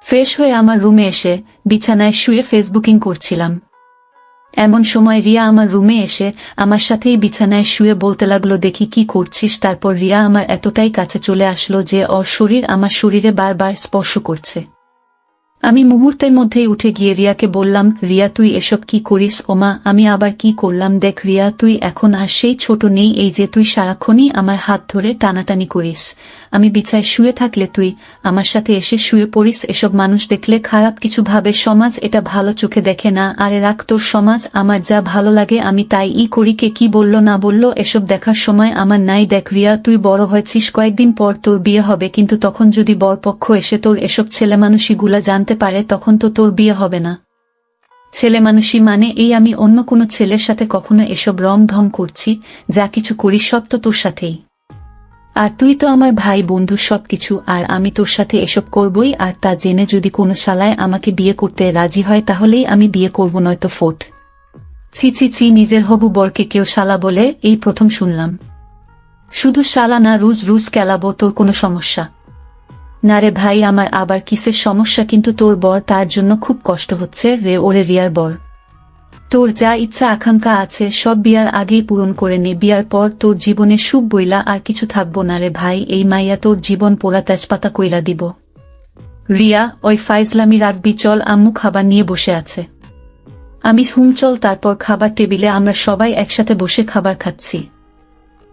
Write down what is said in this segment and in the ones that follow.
Fresh হয়ে আমার রুমে এসে বিছানায় শুয়ে ফেসবুকিং করছিলাম। এমন সময় রিয়া আমার রুমে এসে আমার সাথেই বিছানায় শুয়ে বলতে লাগলো, দেখি কি করছিস। তারপর রিয়া আমার এতটাই কাছে চলে আসলো যে ওর শরীর আমার শরীরে বারবার স্পর্শ করছে। আমি মুহূর্তের মধ্যেই উঠে গিয়ে রিয়াকে বললাম, রিয়া তুই এসব কি করিস? ওমা, আমি আবার কি করলাম? দেখ রিয়া, তুই এখন আর সেই ছোট নেই, এই যে তুই সারাক্ষণই আমার হাত ধরে টানাটানি করিস। আমি বিছায় শুয়ে থাকলে তুই আমার সাথে এসে শুয়ে পড়িস। এসব মানুষ দেখলে খারাপ কিছু ভাবে, সমাজ এটা ভালো চোখে দেখে না। আরে রাখ তোর সমাজ, আমার যা ভালো লাগে আমি তাই করি। কে কি বলল না বলল এসব দেখার সময় আমার নাই। দেখ রিয়া, তুই বড় হয়েছিস, কয়েকদিন পর তোর বিয়ে হবে, কিন্তু তখন যদি বরপক্ষ এসে তোর এসব ছেলেমানুষিগুলা জানতে পারে তখন তো তোর বিয়ে হবে না। ছেলেমানুষি মানে এই আমি অন্য কোনো ছেলের সাথে কখনো এসব রং ঢং করছি? যা কিছু করি সব তো তোর সাথেই। আর তুই তো আমার ভাই, বন্ধু, সবকিছু। আর আমি তোর সাথে এসব করবই। আর তা জেনে যদি কোনো শালায় আমাকে বিয়ে করতে রাজি হয় তাহলেই আমি বিয়ে করব, নয়তো ফোট। ছি ছি ছি, নিজের হবু বরকে কেউ শালা বলে এই প্রথম শুনলাম। শুধু শালা না, রুজ রুজ কেলাবো। তোর কোনো সমস্যা? না রে ভাই, আমার আবার কিসের সমস্যা? কিন্তু তোর বর, তার জন্য খুব কষ্ট হচ্ছে রে। ওরে রিয়ার বর, তোর যা ইচ্ছা আকাঙ্ক্ষা আছে সব বিয়ার আগেই পূরণ করে নে। বিয়ার পর তোর জীবনে সুখ বইলা আর কিছু থাকবো না রে ভাই। এই মাইয়া তোর জীবন পোড়া তেজপাতা কইরা দিব। রিয়া, ওই ফাইজলামি রাখবি, চল। আম্মু খাবার নিয়ে বসে আছে। আমি চল। তারপর খাবার টেবিলে আমরা সবাই একসাথে বসে খাবার খাচ্ছি।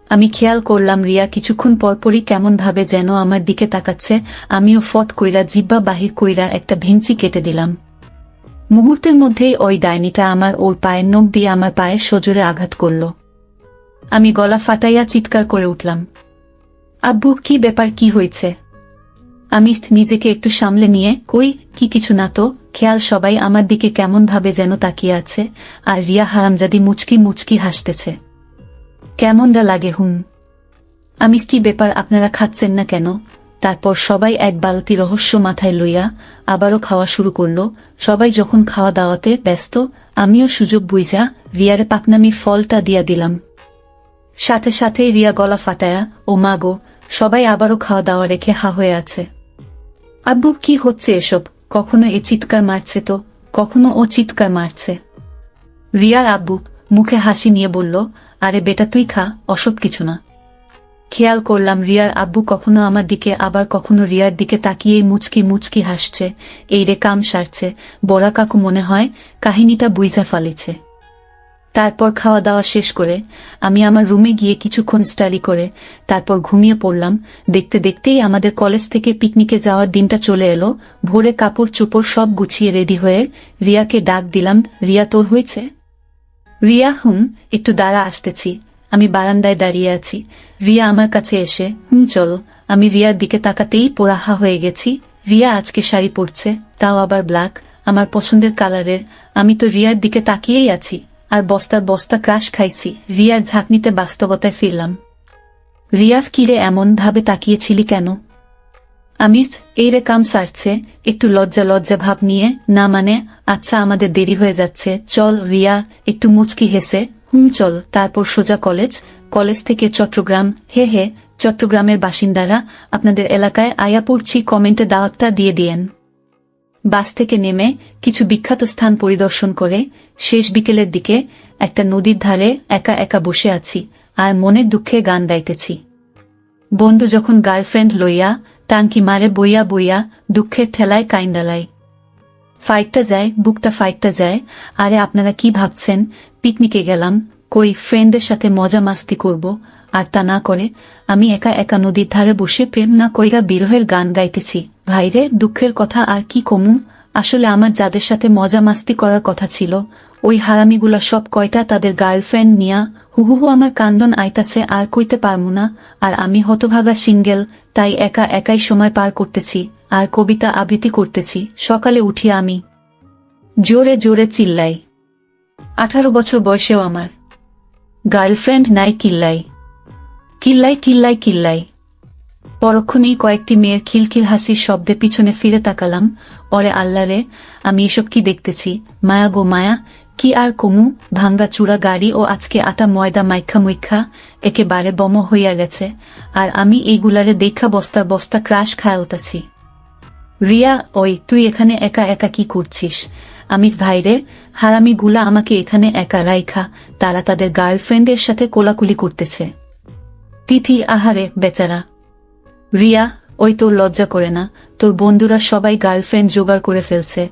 আমি খেয়াল করলাম রিয়া কিছুক্ষণ পরপরই কেমন ভাবে যেন আমার দিকে তাকাচ্ছে। আমিও ফট কইরা জিব্বা বাহির কইরা একটা ভেঙচি কেটে দিলাম। মুহূর্তের মধ্যেই ওই ডাইনিটা আমার ওর পায়ের নখ দিয়ে আমার পায়ে সজোরে আঘাত করল। আমি গলা ফাটাইয়া চিৎকার করে উঠলাম, আব্বু কি ব্যাপার, কি হয়েছে? আমি নিজেকে একটু সামলে নিয়ে কই, কি কিছু না তো। খেয়াল সবাই আমার দিকে কেমন ভাবে যেন তাকিয়ে আছে, আর রিয়া হারামজাদি মুচকি মুচকি হাসতেছে। কেমনটা লাগে? আমি কি ব্যাপার, আপনারা খাচ্ছেন না কেন? তারপর সবাই এক বালতি রহস্য মাথায় লইয়া আবারও খাওয়া শুরু করল। সবাই যখন খাওয়া দাওয়াতে ব্যস্ত, আমিও সুযোগ বুইঝা রিয়ারে পাকনামির ফলটা দিয়া দিলাম। সাথে সাথেই রিয়া গলা ফাটায়া, ও মা গো! সবাই আবারও খাওয়া দাওয়া রেখে হা হয়ে আছে। আব্বু কি হচ্ছে এসব? কখনো এ চিৎকার মারছে তো, কখনো ও চিৎকার মারছে। রিয়ার আব্বু মুখে হাসি নিয়ে বলল, আরে বেটা তুই খা, অসব কিছু না। খেয়াল করলাম রিয়ার আব্বু কখনো আমার দিকে আবার কখনো রিয়ার দিকে তাকিয়েই মুচকি মুচকি হাসছে। এই রে কাম সারছে, বড়া কাকু মনে হয় কাহিনীটা বুইঝা ফালিছে। তারপর খাওয়া দাওয়া শেষ করে আমি আমার রুমে গিয়ে কিছুক্ষণ স্টাডি করে তারপর ঘুমিয়ে পড়লাম। দেখতে দেখতেই আমাদের কলেজ থেকে পিকনিকে যাওয়ার দিনটা চলে এলো। ভোরে কাপড় চোপড় সব গুছিয়ে রেডি হয়ে রিয়াকে ডাক দিলাম, রিয়া তোর হয়েছে? রিয়া, একটু দাঁড়া, আসতেছি। আমি বারান্দায় দাঁড়িয়ে আছি। রিয়া আমার কাছে এসে, চলো। আমি রিয়ার দিকে তাকাতেই পোড়াহা হয়ে গেছি। রিয়া আজকে শাড়ি পরছে, তাও আবার ব্ল্যাক, আমার পছন্দের কালারের। আমি তো রিয়ার দিকে তাকিয়েই আছি আর বস্তার বস্তা ক্রাশ খাইছি। রিয়ার ঝাঁকনিতে বাস্তবতায় ফিরলাম। রিয়া, কিরে এমন ভাবে তাকিয়েছিলি কেন? আমি এই রে কাম সারছে, একটু লজ্জা লজ্জা ভাব নিয়ে। না মানে, আচ্ছা আমাদের দেরি হয়ে যাচ্ছে, চল। রিয়া একটু মুচকি হেসে, চল। তারপর সোজা কলেজ, কলেজ থেকে চট্টগ্রাম। হে হে, চট্টগ্রামের বাসিন্দারা আপনাদের এলাকায় আয়া পড়ছি, কমেন্টে দাওয়াতটা দিয়ে দিয়েন। বাস থেকে নেমে কিছু বিখ্যাত স্থান পরিদর্শন করে শেষ বিকেলের দিকে একটা নদীর ধারে একা একা বসে আছি আর মনের দুঃখে গান গাইতেছি। বন্ধু যখন গার্লফ্রেন্ড লইয়া টাঙ্কি মারে বইয়া বইয়া দুঃখের ঠেলায় কাইন্ডালায় ফাইটটা যায়, বুকটা ফাইটটা যায়। আরে আপনারা কি ভাবছেন পিকনিকে গেলাম, কই ফ্রেন্ডের সাথে মজা মাস্তি করব? আর তা না করে আমি একা একা নদীর ধারে বসে প্রেম না কইরা বিরহের গান গাইতেছি। ভাইরে, দুঃখের কথা আর কি কমু। আসলে আমার যাদের সাথে মজা মাস্তি করার কথা ছিল, ওই হারামিগুলা সব কয়টা তাদের গার্লফ্রেন্ড নিয়া হুহু আমার কান্দন আইতাছে আর কইতে পারমু না। আর আমি হতভাগা সিঙ্গেল, তাই একা একাই সময় পার করতেছি আর কবিতা আবৃত্তি করতেছি। সকালে উঠি আমি জোরে জোরে চিল্লাই, 18 বছর বয়সেও আমার গার্লফ্রেন্ড নাই। কিল্লাই কিল্লাই কিল্লাই কিল্লাই। পরক্ষণেই কয়েকটি মেয়ের খিলখিল হাসির শব্দে পিছনে ফিরে তাকালাম। ওরে আল্লাহরে, আমি এসব কি দেখতেছি? মায়া গো মায়া, কি আর কমু। ভাঙ্গা চূড়া গাড়ি ও আজকে আটা ময়দা মাইখা মুইখা একেবারে বম হইয়া গেছে, আর আমি এইগুলারে দেখা বস্তার বস্তা ক্রাশ খায়ালতাছি। রিয়া, ওই তুই এখানে একা একা কি করছিস? আমি ভাইরে, হারামিগুলা আমাকে এখানে একা রাইখা তারা তাদের গার্লফ্রেন্ডের সাথে কোলাকুলি করতেছে। তিথি, আহারে বেচারা। রিয়া, ওই তোর লজ্জা করে না? তোর বন্ধুরা সবাই গার্লফ্রেন্ড জোগাড় করে ফেলছে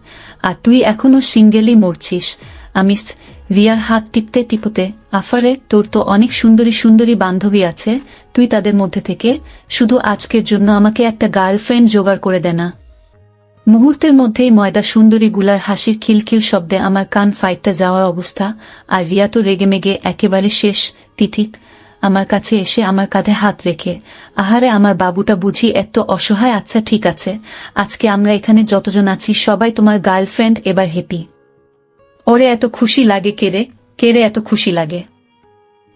আর তুই এখনো সিঙ্গেলই মরছিস। আমি রিয়ার হাত টিপতে টিপতে, আফারে, তোর তো অনেক সুন্দরী সুন্দরী বান্ধবী আছে, তুই তাদের মধ্যে থেকে শুধু আজকের জন্য আমাকে একটা গার্লফ্রেন্ড জোগাড় করে দে না। মুহূর্তের মধ্যেই ময়দা সুন্দরী গুলার হাসির খিলখিল শব্দে আমার কান ফাইটটা যাওয়ার অবস্থা, আর রিয়া তো রেগেমেগে একেবারে শেষ। তিথি আমার কাছে এসে আমার কাঁধে হাত রেখে, আহারে আমার বাবুটা বুঝি এত অসহায়? আচ্ছা ঠিক আছে, আজকে আমরা এখানে যতজন আছি সবাই তোমার গার্লফ্রেন্ড, এবার হ্যাপি। ওরে এত খুশি লাগে কেরে? কেরে এত খুশি লাগে?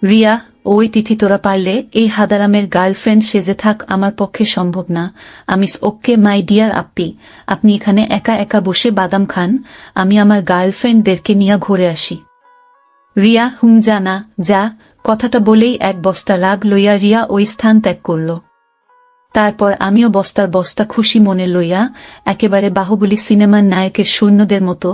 রিয়া, ওই তিথি, তোরা পারলে এই হাদারামের গার্লফ্রেন্ড সেজে থাক, আমার পক্ষে সম্ভব না। আমি ওকে মাই ডিয়ার আপ্পি, আপনি এখানে একা একা বসে বাদাম খান, আমি আমার গার্লফ্রেন্ডদেরকে নিয়ে ঘুরে আসি। রিয়া, হুম, যা না যা। কথাটা বলেই এক বস্তা রাগ লইয়া রিয়া ওই স্থান ত্যাগ করল। তারপর আমিও বস্তার বস্তা খুশি মনে লইয়া একেবারে বাহুবলী সিনেমার নায়কের সৈন্যদের মতো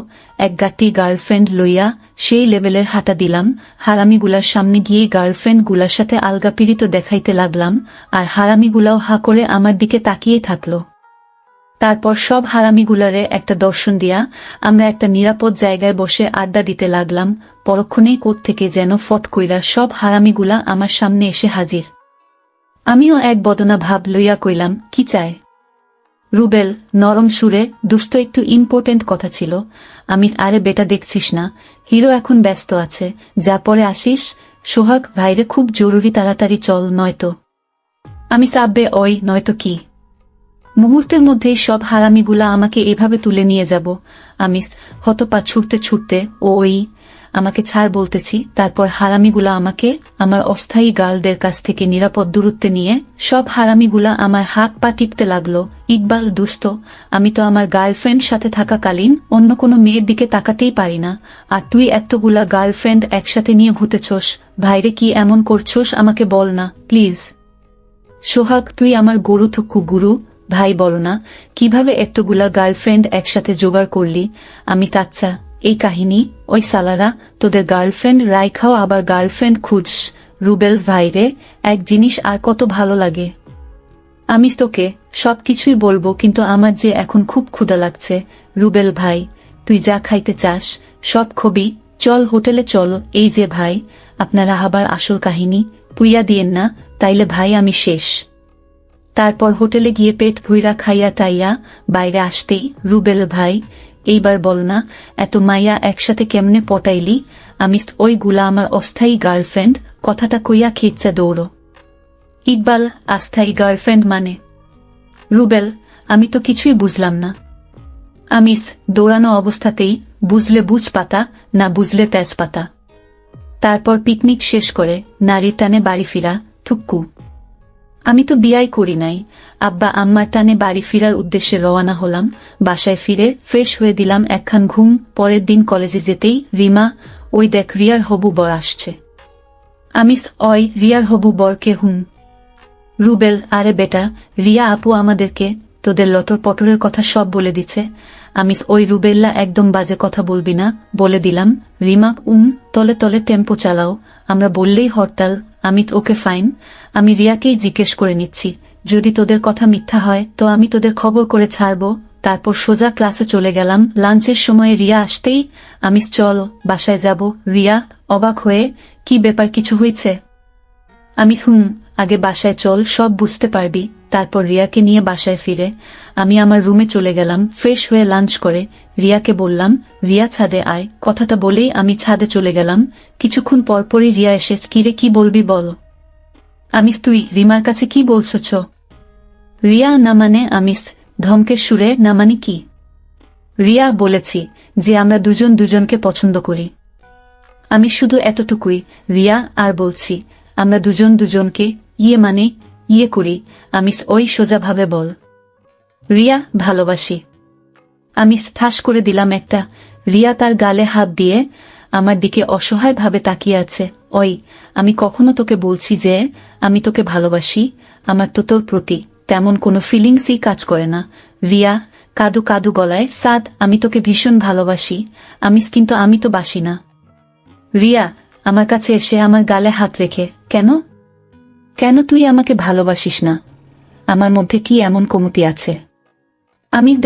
এক গাটি গার্লফ্রেন্ড লইয়া সেই লেভেলের হাঁটা দিলাম। হারামিগুলার সামনে গিয়ে গার্লফ্রেন্ড গুলার সাথে আলগাপিড়িত দেখাইতে লাগলাম, আর হারামিগুলাও হা করে আমার দিকে তাকিয়ে থাকল। তারপর সব হারামিগুলারে একটা দর্শন দিয়া আমরা একটা নিরাপদ জায়গায় বসে আড্ডা দিতে লাগলাম। পরক্ষণেই কোত্থেকে যেন ফট কইরা সব হারামিগুলা আমার সামনে এসে হাজির। আমিও এক বদনা ভাব লইয়া কইলাম, কি চায়? রুবেল নরম সুরে, দুস্থ একটু ইম্পর্টেন্ট কথা ছিল। আমি, আরে বেটা দেখছিস না হিরো এখন ব্যস্ত আছে, যা পরে আসিস। সোহাগ, ভাইরে খুব জরুরি, তাড়াতাড়ি চল নয়তো। আমি সাববে, ওই নয়তো কি? মুহূর্তের মধ্যেই সব হারামিগুলা আমাকে এভাবে তুলে নিয়ে যাব। আমি হতপা ছুটতে ছুটতে, ওই আমাকে ছাড় বলতেছি। তারপর হারামিগুলা আমাকে আমার অস্থায়ী গার্লদের কাছ থেকে নিরাপদ দূরত্বে নিয়ে সব হারামিগুলা আমার হাত পা টিপতে লাগলো। ইকবাল দুস্থ, আমি তো আমার গার্লফ্রেন্ড সাথে থাকাকালীন অন্য কোনো মেয়ের দিকে তাকাতেই পারি না, আর তুই এতগুলা গার্লফ্রেন্ড একসাথে নিয়ে ঘুরতেছোস। ভাইরে, কি এমন করছোস আমাকে বল না প্লিজ। সোহাগ, তুই আমার গরু থুকু গুরু, ভাই বল না কিভাবে এতগুলা গার্লফ্রেন্ড একসাথে জোগাড় করলি? আমি তাচ্ছা এই কাহিনী, ওই সালারা তোদের গার্লফ্রেন্ড রাইখাও আবার গার্লফ্রেন্ড খুঁজস। রুবেল ভাইরে, এক জিনিস আর কত ভালো লাগে। আমি তোকে সবকিছুই বলবো, কিন্তু আমার যে এখন খুব ক্ষুধা লাগছে। রুবেল ভাই, তুই যা খাইতে চাস সব খবি, চল হোটেলে চল। এই যে ভাই, আপনারা আবার আসল কাহিনী পুইয়া দিয়েন না, তাইলে ভাই আমি শেষ। তারপর হোটেলে গিয়ে পেট ভুইরা খাইয়া টাইয়া বাইরে আসতেই, রুবেল ভাই, এইবার বল না এত মাইয়া একসাথে কেমনে পটাইলি? আমি, ওইগুলা আমার অস্থায়ী গার্লফ্রেন্ড, কথাটা কইয়া খেচ্ছা দৌড়ো। ইকবাল, অস্থায়ী গার্লফ্রেন্ড মানে? রুবেল, আমি তো কিছুই বুঝলাম না। আমি দৌড়ানো অবস্থাতেই, বুঝলে বুঝ পাতা, না বুঝলে তেজপাতা। তারপর পিকনিক শেষ করে নারীর টানে বাড়ি ফিরা, থুক্কু। আমি তো বিয়াই করি নাই। আব্বা আম্মার টানে বাড়ি ফিরার উদ্দেশ্যে রওয়ানা হলাম। বাসায় ফিরে ফ্রেশ হয়ে দিলাম একখান ঘুম। পরের দিন কলেজে যেতেই, রিমা, ওই দেখ রিয়ার হবু বর আসছে। আমি, ওই রিয়ার হবু বরকে? হুম। রুবেল, আরে বেটা, রিয়া আপু আমাদেরকে তোদের লটর পটরের কথা সব বলে দিচ্ছে। আমি, ওই রুবেল্লা, একদম বাজে কথা বলবি না, বলে দিলাম। রিমা, তলে তলে টেম্পো চালাও, আমরা বললেই হরতাল। আমি, ওকে ফাইন। আমি রিয়াকেই জিজ্ঞেস করে নিচ্ছি, যদি তোদের কথা মিথ্যা হয় তো আমি তোদের খবর করে ছাড়ব। তারপর সোজা ক্লাসে চলে গেলাম। লাঞ্চের সময় রিয়া আসতেই, আমি, চল বাসায় যাব। রিয়া অবাক হয়ে, কি ব্যাপার, কিছু হয়েছে? আমি, আগে বাসায় চল, সব বুঝতে পারবি। তারপর রিয়াকে নিয়ে বাসায় ফিরে আমি আমার রুমে চলে গেলাম। ফ্রেশ হয়ে লাঞ্চ করে রিয়াকে বললাম, রিয়া ছাদে আয়। কথাটা বলেই আমি ছাদে চলে গেলাম। কিছুক্ষণ পরপরই রিয়া এসে, কিরে কি বলবি বল। আমি, তুই রিমার কাছে কি বলছছ? রিয়া, না মানে? আমি ধমকের সুরে, না মানে কি? রিয়া, বলেছি যে আমরা দুজন দুজনকে পছন্দ করি। আমি, শুধু এতটুকুই রিয়া, আর বলছি আমরা দুজন দুজনকে মানে করি। আমি, ওই সোজাভাবে বল। রিয়া, ভালোবাসি। আমি ঠাস করে দিলাম একটা। রিয়া তার গালে হাত দিয়ে আমার দিকে অসহায়ভাবে তাকিয়ে আছে। ওই, আমি কখনো তোকে বলছি যে আমি তোকে ভালোবাসি? আমার তো তোর প্রতি তেমন কোনো ফিলিংসই কাজ করে না। রিয়া, কাদু কাদু গলায়, সাদ, আমি তোকে ভীষণ ভালোবাসি, কিন্তু আমি তো বাসি না। রিয়া আমার কাছে এসে আমার গালে হাত রেখে, কেন কেন তুই আমাকে ভালোবাসিস না? আমার মধ্যে কি এমন কমতি আছে?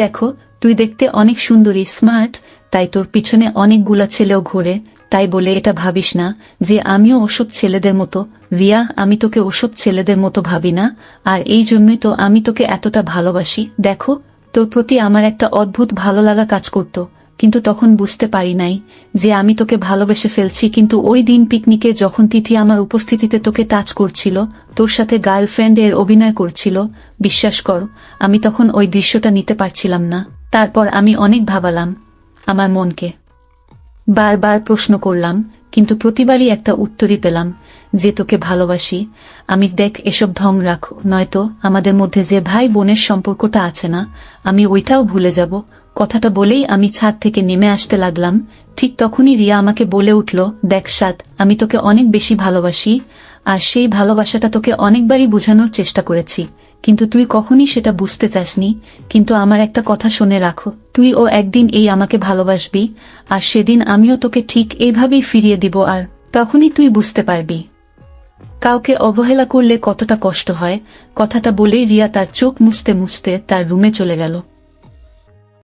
দেখো, তুই দেখতে অনেক সুন্দরী, স্মার্ট, তাই তোর পিছনে অনেকগুলা ছেলেও ঘোরে, তাই বলে এটা ভাবিস না যে আমিও ওসব ছেলেদের মতো। রিয়া, আমি তোকে ওসব ছেলেদের মতো ভাবি না, আর এই জন্যই তো আমি তোকে এতটা ভালোবাসি। দেখো, তোর প্রতি আমার একটা অদ্ভুত ভালো লাগা কাজ করত, কিন্তু তখন বুঝতে পারি নাই যে আমি তোকে ভালোবেসে ফেলছি। কিন্তু ওই দিন পিকনিকে যখন তিথি আমার উপস্থিতিতে তোকে টাচ করছিল, তোর সাথে গার্লফ্রেন্ড এর অভিনয় করছিল, বিশ্বাস কর আমি তখন ওই দৃশ্যটা নিতে পারছিলাম না। তারপর আমি অনেক ভাবালাম, আমার মনকে বারবার প্রশ্ন করলাম, কিন্তু প্রতিবারই একটা উত্তরই পেলাম, যে তোকে ভালোবাসি। দেখ, এসব ঢং রাখো, নয়তো আমাদের মধ্যে যে ভাই বোনের সম্পর্কটা আছে না, আমি ওইটাও ভুলে যাব। কথাটা বলেই আমি ছাদ থেকে নেমে আসতে লাগলাম। ঠিক তখনই রিয়া আমাকে বলে উঠল, দেখ সাদ, আমি তোকে অনেক বেশি ভালোবাসি, আর সেই ভালোবাসাটা তোকে অনেকবারই বোঝানোর চেষ্টা করেছি, কিন্তু তুই কখনই সেটা বুঝতে চাসনি। কিন্তু আমার একটা কথা শুনে রাখো, তুই একদিন আমাকে ভালোবাসবি, আর সেদিন আমিও তোকে ঠিক এইভাবেই ফিরিয়ে দিব, আর তখনই তুই বুঝতে পারবি কাউকে অবহেলা করলে কতটা কষ্ট হয়। কথাটা বলেই রিয়া তার চোখ মুছতে মুছতে তার রুমে চলে গেল।